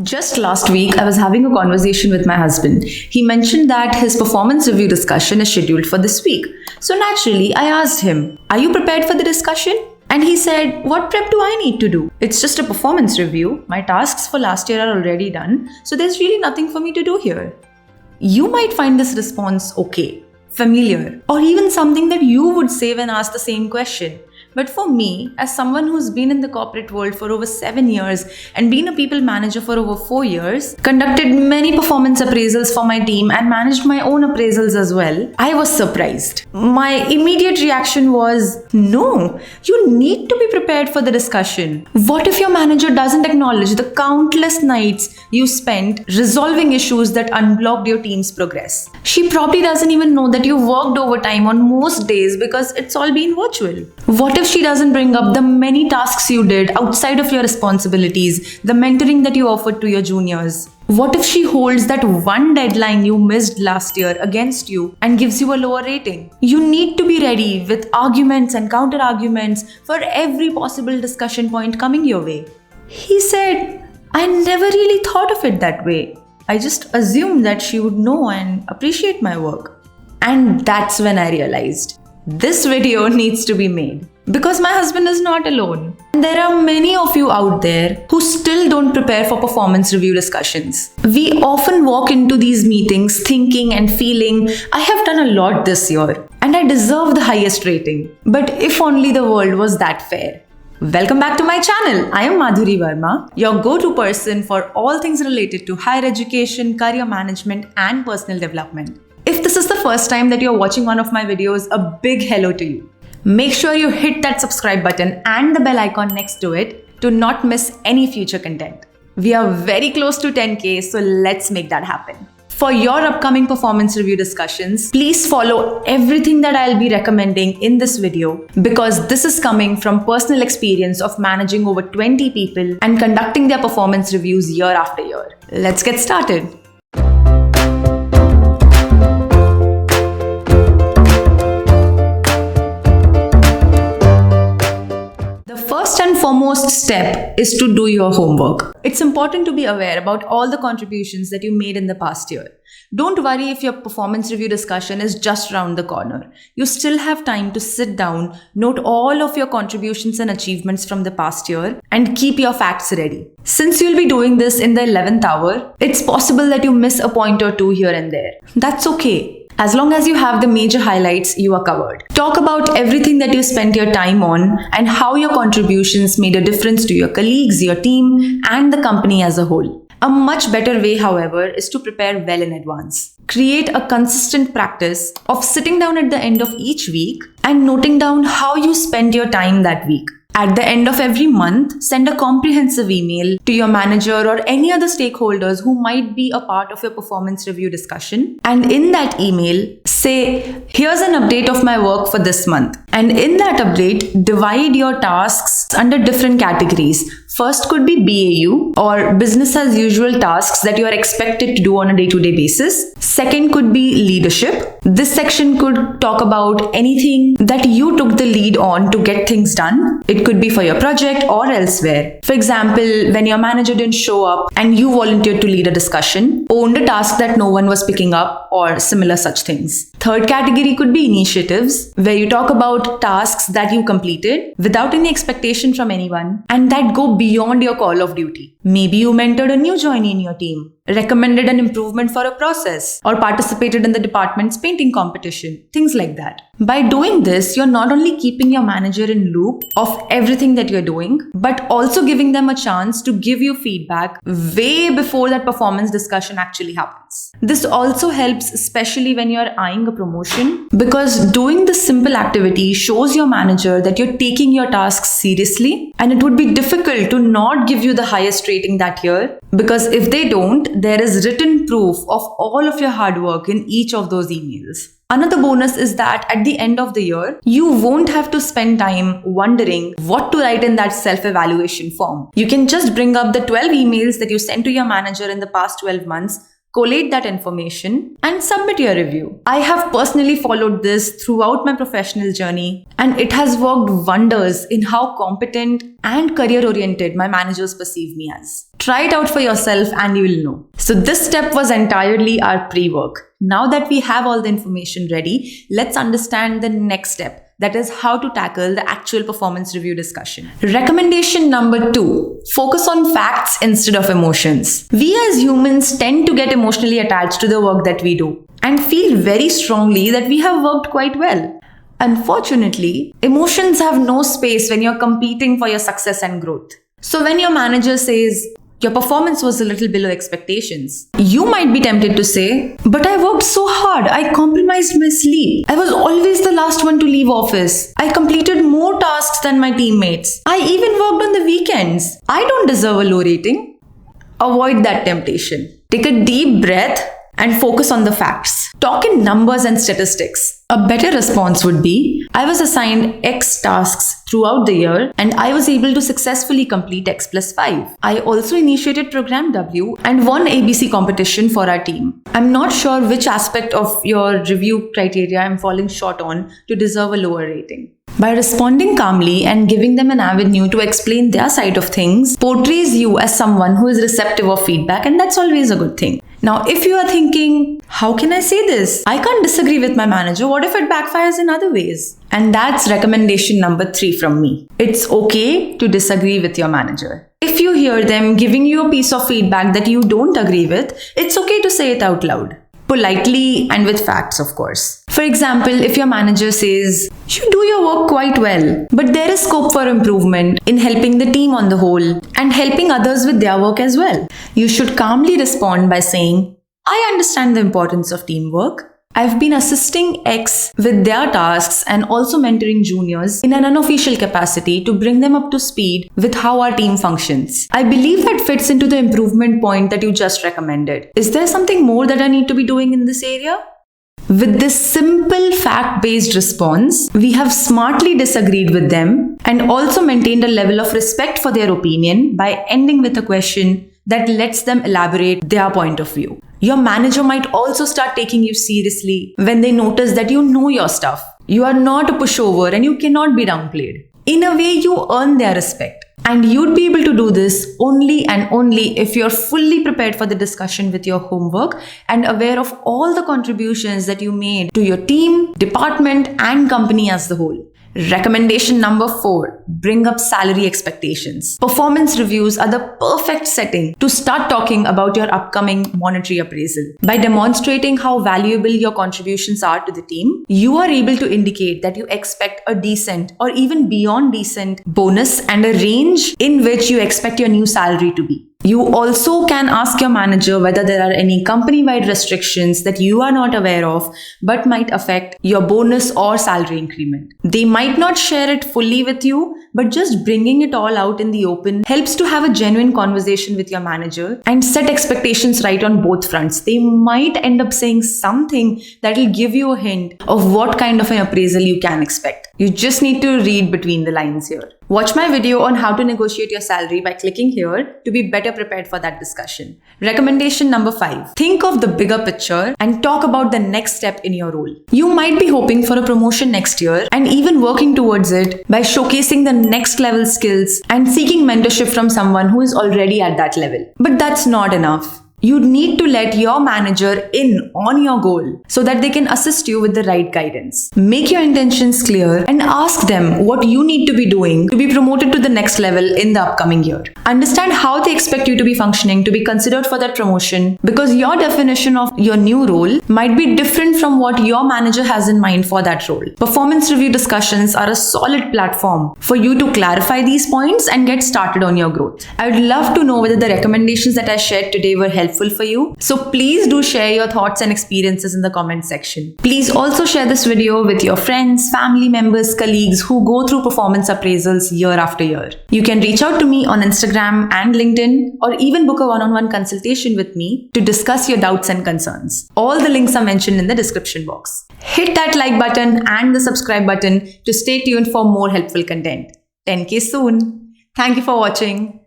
Just last week, I was having a conversation with my husband. He mentioned that his performance review discussion is scheduled for this week. So naturally, I asked him, "Are you prepared for the discussion?" And he said, "What prep do I need to do? It's just a performance review. My tasks for last year are already done, so there's really nothing for me to do here." You might find this response okay, familiar, or even something that you would say when asked the same question. But for me, as someone who's been in the corporate world for over 7 years and been a people manager for over 4 years, conducted many performance appraisals for my team and managed my own appraisals as well, I was surprised. My immediate reaction was, no, you need to be prepared for the discussion. What if your manager doesn't acknowledge the countless nights you spent resolving issues that unblocked your team's progress? She probably doesn't even know that you worked overtime on most days because it's all been virtual. What if she doesn't bring up the many tasks you did outside of your responsibilities, the mentoring that you offered to your juniors? What if she holds that one deadline you missed last year against you and gives you a lower rating? You need to be ready with arguments and counter arguments for every possible discussion point coming your way. He said, "I never really thought of it that way. I just assumed that she would know and appreciate my work." And that's when I realized this video needs to be made. Because my husband is not alone. There are many of you out there who still don't prepare for performance review discussions. We often walk into these meetings thinking and feeling, "I have done a lot this year and I deserve the highest rating." But if only the world was that fair. Welcome back to my channel. I am Madhuri Varma, your go-to person for all things related to higher education, career management, and personal development. If this is the first time that you're watching one of my videos, a big hello to you. Make sure you hit that subscribe button and the bell icon next to it to not miss any future content. We are very close to 10K, so let's make that happen. For your upcoming performance review discussions, please follow everything that I'll be recommending in this video because this is coming from personal experience of managing over 20 people and conducting their performance reviews year after year. Let's get started. First and foremost step is to do your homework. It's important to be aware about all the contributions that you made in the past year. Don't worry if your performance review discussion is just around the corner. You still have time to sit down, note all of your contributions and achievements from the past year, and keep your facts ready. Since you'll be doing this in the 11th hour, it's possible that you miss a point or two here and there. That's okay. As long as you have the major highlights, you are covered. Talk about everything that you spent your time on and how your contributions made a difference to your colleagues, your team, and the company as a whole. A much better way, however, is to prepare well in advance. Create a consistent practice of sitting down at the end of each week and noting down how you spent your time that week. At the end of every month, send a comprehensive email to your manager or any other stakeholders who might be a part of your performance review discussion. And in that email, say, "Here's an update of my work for this month." And in that update, divide your tasks under different categories. First could be BAU or business as usual tasks that you are expected to do on a day-to-day basis. Second could be leadership. This section could talk about anything that you took the lead on to get things done. It could be for your project or elsewhere. For example, when your manager didn't show up and you volunteered to lead a discussion, owned a task that no one was picking up, or similar such things. Third category could be initiatives, where you talk about tasks that you completed without any expectation from anyone and that go beyond your call of duty. Maybe you mentored a new joinee in your team, recommended an improvement for a process, or participated in the department's painting competition, things like that. By doing this, you're not only keeping your manager in loop of everything that you're doing, but also giving them a chance to give you feedback way before that performance discussion actually happens. This also helps, especially when you're eyeing a promotion, because doing this simple activity shows your manager that you're taking your tasks seriously, and it would be difficult to not give you the highest rating that year, because if they don't, there is written proof of all of your hard work in each of those emails. Another bonus is that at the end of the year, you won't have to spend time wondering what to write in that self-evaluation form. You can just bring up the 12 emails that you sent to your manager in the past 12 months, collate that information, and submit your review. I have personally followed this throughout my professional journey, and it has worked wonders in how competent and career-oriented my managers perceive me as. Try it out for yourself and you will know. So this step was entirely our pre-work. Now that we have all the information ready, let's understand the next step. That is how to tackle the actual performance review discussion. Recommendation number 2, focus on facts instead of emotions. We as humans tend to get emotionally attached to the work that we do and feel very strongly that we have worked quite well. Unfortunately, emotions have no space when you're competing for your success and growth. So when your manager says, your performance was a little below expectations, you might be tempted to say, but I worked so hard, I compromised my sleep. I was always the last one to leave office. I completed more tasks than my teammates. I even worked on the weekends. I don't deserve a low rating. Avoid that temptation. Take a deep breath and focus on the facts. Talk in numbers and statistics. A better response would be, I was assigned X tasks throughout the year and I was able to successfully complete X plus 5. I also initiated Program W and won ABC competition for our team. I'm not sure which aspect of your review criteria I'm falling short on to deserve a lower rating. By responding calmly and giving them an avenue to explain their side of things portrays you as someone who is receptive of feedback, and that's always a good thing. Now, if you are thinking, how can I say this? I can't disagree with my manager. What if it backfires in other ways? And that's recommendation number 3 from me. It's okay to disagree with your manager. If you hear them giving you a piece of feedback that you don't agree with, it's okay to say it out loud. Politely and with facts, of course. For example, if your manager says, you do your work quite well, but there is scope for improvement in helping the team on the whole and helping others with their work as well, you should calmly respond by saying, I understand the importance of teamwork. I've been assisting X with their tasks and also mentoring juniors in an unofficial capacity to bring them up to speed with how our team functions. I believe that fits into the improvement point that you just recommended. Is there something more that I need to be doing in this area? With this simple fact-based response, we have smartly disagreed with them and also maintained a level of respect for their opinion by ending with a question that lets them elaborate their point of view. Your manager might also start taking you seriously when they notice that you know your stuff. You are not a pushover and you cannot be downplayed. In a way, you earn their respect. And you'd be able to do this only and only if you're fully prepared for the discussion with your homework and aware of all the contributions that you made to your team, department, and company as the whole. Recommendation number 4, bring up salary expectations. Performance reviews are the perfect setting to start talking about your upcoming monetary appraisal. By demonstrating how valuable your contributions are to the team, you are able to indicate that you expect a decent or even beyond decent bonus and a range in which you expect your new salary to be. You also can ask your manager whether there are any company-wide restrictions that you are not aware of but might affect your bonus or salary increment. They might not share it fully with you, but just bringing it all out in the open helps to have a genuine conversation with your manager and set expectations right on both fronts. They might end up saying something that will give you a hint of what kind of an appraisal you can expect. You just need to read between the lines here. Watch my video on how to negotiate your salary by clicking here to be better prepared for that discussion. Recommendation number 5. Think of the bigger picture and talk about the next step in your role. You might be hoping for a promotion next year and even working towards it by showcasing the next level skills and seeking mentorship from someone who is already at that level. But that's not enough. You need to let your manager in on your goal so that they can assist you with the right guidance. Make your intentions clear and ask them what you need to be doing to be promoted to the next level in the upcoming year. Understand how they expect you to be functioning to be considered for that promotion, because your definition of your new role might be different from what your manager has in mind for that role. Performance review discussions are a solid platform for you to clarify these points and get started on your growth. I would love to know whether the recommendations that I shared today were helpful for you. So please do share your thoughts and experiences in the comment section. Please also share this video with your friends, family members, colleagues who go through performance appraisals year after year. You can reach out to me on Instagram and LinkedIn, or even book a one-on-one consultation with me to discuss your doubts and concerns. All the links are mentioned in the description box. Hit that like button and the subscribe button to stay tuned for more helpful content. 10K soon. Thank you for watching.